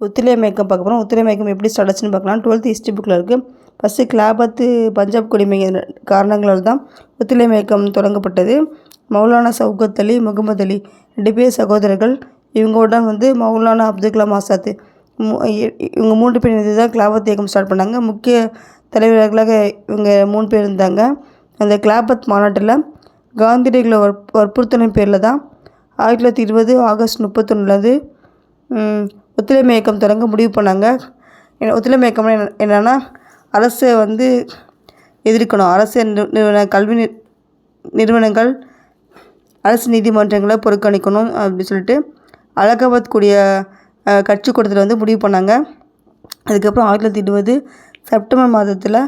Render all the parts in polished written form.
ஒத்துழையாமை இயக்கம் பார்க்க போகிறோம். ஒத்துழையாமை இயக்கம் எப்படி ஸ்டார்ட் ஆச்சுன்னு பார்க்கலாம். 12th ஹிஸ்ட்ரி புக்கில் இருக்குது. ஃபஸ்ட்டு கிலாபத்து பஞ்சாப் குடிமை காரணங்களால் தான் ஒத்துழையாமை இயக்கம் தொடங்கப்பட்டது. மௌலானா சவுகத் அலி, முகமது அலி 2 பேர் சகோதரர்கள். இவங்களுடன் மௌலானா அப்துல் கலாம் ஆசாத் இவங்க 3 பேர் இருந்து தான் கிலாபத் இயக்கம் ஸ்டார்ட் பண்ணாங்க. முக்கிய தலைவர்களாக இவங்க 3 பேர் இருந்தாங்க. அந்த கிலாபத் மாநாட்டில் காந்தியடிகளை வற்புறுத்தின பேரில் தான் 1920 ஆகஸ்ட் 31 ஒத்துழையாமை இயக்கம் தொடங்க முடிவு பண்ணாங்க. ஒத்துழையாமை இயக்கம்னா என்னென்னா, அரசை எதிர்க்கணும். அரசு கல்வி நிறுவனங்கள், அரசு நீதிமன்றங்களை புறக்கணிக்கணும் அப்படின்னு சொல்லிட்டு அலகாபாத் கூடிய கட்சி கூட்டத்தில் முடிவு பண்ணாங்க. அதுக்கப்புறம் 1920 செப்டம்பர் மாதத்தில்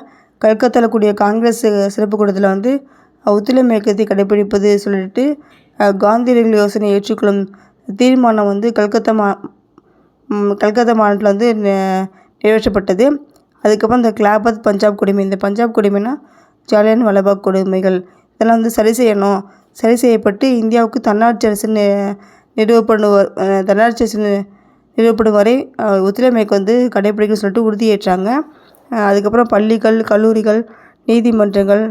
கல்கத்தாவில் கூடிய காங்கிரஸ் சிறப்பு கூட்டத்தில் ஒத்துழையாமை இயக்கத்தை கடைபிடிப்பது சொல்லிட்டு காந்தியடிகள் யோசனை ஏற்றுக்கொள்ளும் தீர்மானம் கல்கத்தா மாநாட்டில் நிறைவேற்றப்பட்டது. அதுக்கப்புறம் இந்த கிலாபத் பஞ்சாப் குடிமை, இந்த பஞ்சாப் குடிமைனா ஜாலியன் வாலாபாக் கொடுமைகள், இதெல்லாம் சரி செய்யணும். சரி செய்யப்பட்டு இந்தியாவுக்கு தன்னாட்சி அரசு நிறுவப்படும் வரை ஒத்துழையாமை இயக்கம் கடைபிடிக்கணும்னு சொல்லிட்டு உறுதியேற்றாங்க. அதுக்கப்புறம் பள்ளிகள், நீதிமன்றங்கள்,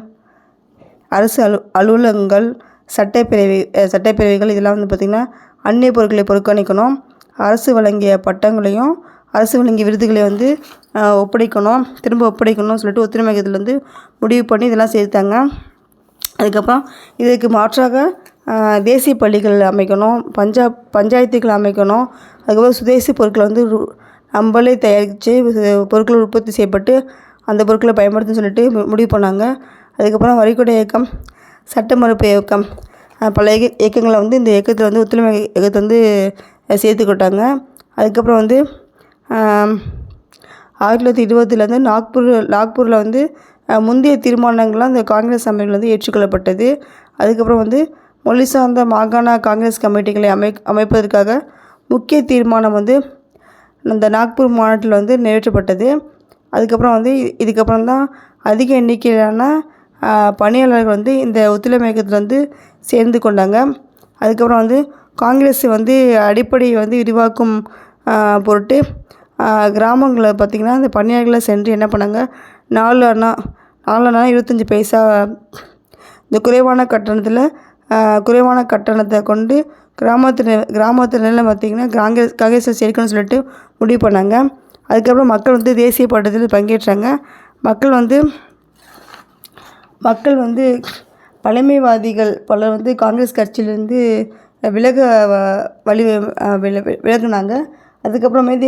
அரசு அலுவலகங்கள், சட்டப்பேரவைகள் இதெல்லாம் பார்த்திங்கன்னா அந்நிய பொருட்களை புறக்கணிக்கணும். அரசு வழங்கிய பட்டங்களையும் அரசு வழங்கிய விருதுகளையும் திரும்ப ஒப்படைக்கணும்னு சொல்லிட்டு ஒத்துழையாமை இயக்கத்தில் முடிவு பண்ணி இதெல்லாம் சேர்த்தாங்க. அதுக்கப்புறம் இதுக்கு மாற்றாக தேசிய பள்ளிகள் அமைக்கணும், பஞ்சாயத்துகள் அமைக்கணும். அதுக்கப்புறம் சுதேசி பொருட்களை நம்மளே தயாரித்து பொருட்கள் உற்பத்தி செய்யப்பட்டு அந்த பொருட்களை பயன்படுத்துன்னு சொல்லிட்டு முடிவு பண்ணாங்க. அதுக்கப்புறம் வரிகுடை இயக்கம், சட்ட மறுப்பு இயக்கம், பல இயக்கங்களை இந்த இயக்கத்தில் ஒத்துழையாமை இயக்கத்தை சேர்த்துக்கிட்டாங்க. அதுக்கப்புறம் 1920 நாக்பூரில் முந்தைய தீர்மானங்கள்லாம் இந்த காங்கிரஸ் அமைப்பில் ஏற்றுக்கொள்ளப்பட்டது. அதுக்கப்புறம் மொழி சார்ந்த மாகாண காங்கிரஸ் கமிட்டிகளை அமைப்பதற்காக முக்கிய தீர்மானம் இந்த நாக்பூர் மாநாட்டில் நிறைவேற்றப்பட்டது. அதுக்கப்புறம் இதுக்கப்புறம் தான் அதிக எண்ணிக்கையிலான பணியாளர்கள் இந்த ஒத்துழையாமை இயக்கத்தில் சேர்ந்து கொண்டாங்க. அதுக்கப்புறம் காங்கிரஸ் அடிப்படை விரிவாக்கும் பொருட்டு கிராமங்களில் பார்த்திங்கன்னா இந்த பணியாளர்களை சென்று என்ன பண்ணாங்க, 4 அணா 25 பைசா இந்த குறைவான கட்டணத்தை கொண்டு கிராமத்தினரில் பார்த்திங்கன்னா காங்கிரஸில் சேர்க்கணும்னு சொல்லிட்டு முடிவு பண்ணாங்க. அதுக்கப்புறம் மக்கள் தேசிய போராட்டத்தில் பங்கேற்றாங்க. மக்கள் பழமைவாதிகள் பலர் காங்கிரஸ் கட்சியிலேருந்து விலகுனாங்க. அதுக்கப்புறமேதி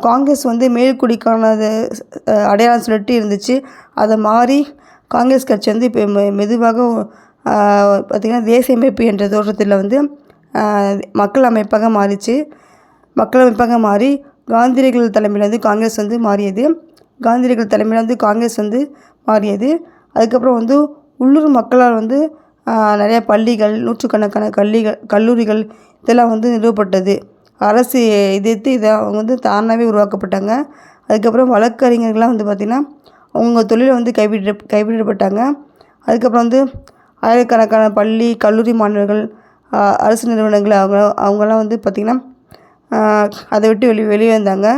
காங்கிரஸ் மேல்குடிக்கானது அடையாளம் சொல்லிட்டு இருந்துச்சு. அதை மாறி காங்கிரஸ் கட்சி இப்போ மெதுவாக பார்த்திங்கன்னா தேசிய அமைப்பு என்ற தோற்றத்தில் மக்கள் அமைப்பாக மாறிச்சு. மக்கள் அமைப்பாக மாறி காந்தியடிகள் தலைமையில் காங்கிரஸ் மாறியது. காந்தியடிகள் தலைமையில் காங்கிரஸ் மாறியது. அதுக்கப்புறம் உள்ளூர் மக்களால் நிறைய பள்ளிகள், நூற்றுக்கணக்கான கல்லூரிகள் இதெல்லாம் நிறுவப்பட்டது. அரசு எதிர்த்து இதை அவங்க தானாகவே உருவாக்கப்பட்டாங்க. அதுக்கப்புறம் வழக்கறிஞர்கள்லாம் பார்த்திங்கன்னா அவங்க தொழிலை கைவிடப்பட்டாங்க. அதுக்கப்புறம் ஆயிரக்கணக்கான பள்ளி, கல்லூரி மாணவர்கள், அரசு நிறுவனங்கள் அவங்கெல்லாம் பார்த்திங்கன்னா அதை விட்டு வெளியே வந்தாங்க.